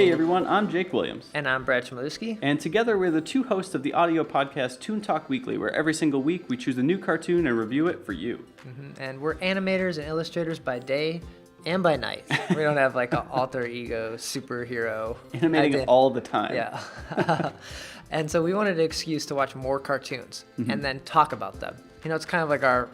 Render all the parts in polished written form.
Hey everyone, I'm Jake Williams. And I'm Brad Chmielewski. And together we're the two hosts of the audio podcast Toon Talk Weekly, where every single week we choose a new cartoon and review it for you. And we're animators and illustrators by day and by night. We don't have like an alter ego superhero. Animating all the time. Yeah. And so we wanted an excuse to watch more cartoons and then talk about them. You know, it's kind of like our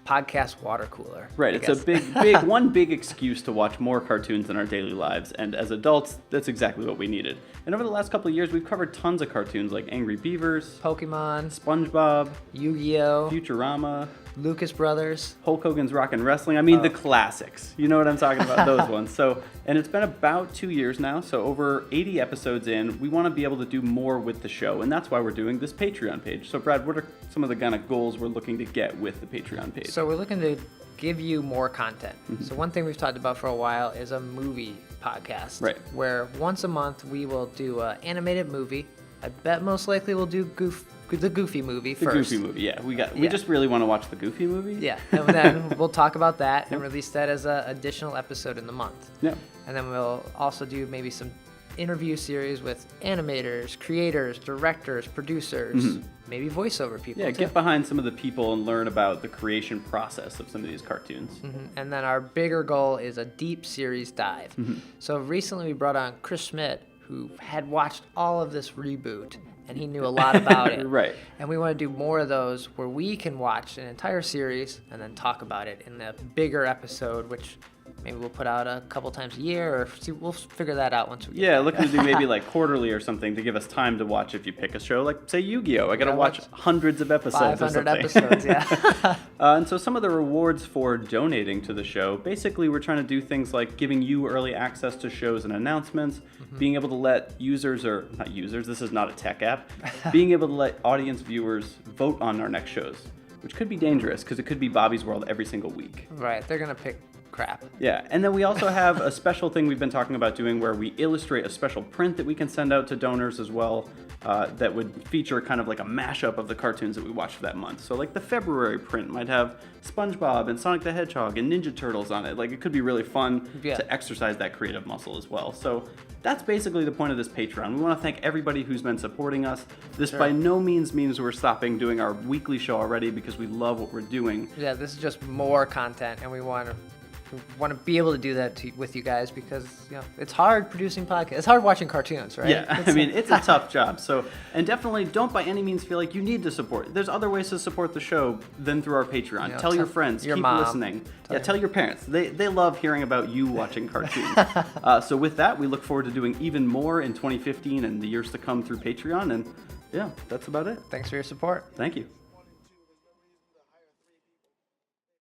podcast water cooler. Right, it's a one big excuse to watch more cartoons in our daily lives, and as adults, that's exactly what we needed. And over the last couple of years, we've covered tons of cartoons like Angry Beavers, Pokemon, SpongeBob, Yu-Gi-Oh, Futurama, Lucas Brothers, Hulk Hogan's Rockin' Wrestling. I mean, the classics. You know what I'm talking about, those ones. And it's been about 2 years now, so over 80 episodes in, we want to be able to do more with the show, and that's why we're doing this Patreon page. So Brad, what are some of the kind of goals we're looking to get with the Patreon page? So we're looking to give you more content. So one thing we've talked about for a while is a movie podcast. Right. Where once a month we will do an animated movie. I bet most likely we'll do the Goofy movie first. The Goofy movie, yeah. We just really want to watch the Goofy movie. Yeah, and then we'll talk about that and release that as an additional episode in the month. Yeah. And then we'll also do maybe some interview series with animators, creators, directors, producers, maybe voiceover people. Yeah, too. get behind some of the people and learn about the creation process of some of these cartoons. And then our bigger goal is a deep series dive. So recently we brought on Chris Schmidt, who had watched all of this reboot, and he knew a lot about it. Right. And we want to do more of those where we can watch an entire series and then talk about it in a bigger episode, which maybe we'll put out a couple times a year, or we'll figure that out once we get there. Looking to do maybe like quarterly or something to give us time to watch if you pick a show, like say Yu-Gi-Oh! I got to watch hundreds of episodes 500 or something. episodes, yeah. And so some of the rewards for donating to the show, basically we're trying to do things like giving you early access to shows and announcements, being able to let users, or not users, this is not a tech app, being able to let audience viewers vote on our next shows, which could be dangerous because it could be Bobby's World every single week. Right, they're going to pick crap. Yeah, and then we also have a special thing we've been talking about doing where we illustrate a special print that we can send out to donors as well, that would feature kind of like a mashup of the cartoons that we watched for that month. So like the February print might have SpongeBob and Sonic the Hedgehog and Ninja Turtles on it. Like it could be really fun to exercise that creative muscle as well. So that's basically the point of this Patreon. We want to thank everybody who's been supporting us. This by no means means we're stopping doing our weekly show already, because we love what we're doing. Yeah, this is just more content, and we want to be able to do that with you guys, because it's hard producing podcasts. It's hard watching cartoons, right? Yeah, it's a tough job. So, and definitely don't by any means feel like you need to support. There's other ways to support the show than through our Patreon. Tell your friends, your keep mom, listening. Tell your parents. They love hearing about you watching cartoons. So with that, we look forward to doing even more in 2015 and the years to come through Patreon. And yeah, that's about it. Thanks for your support. Thank you.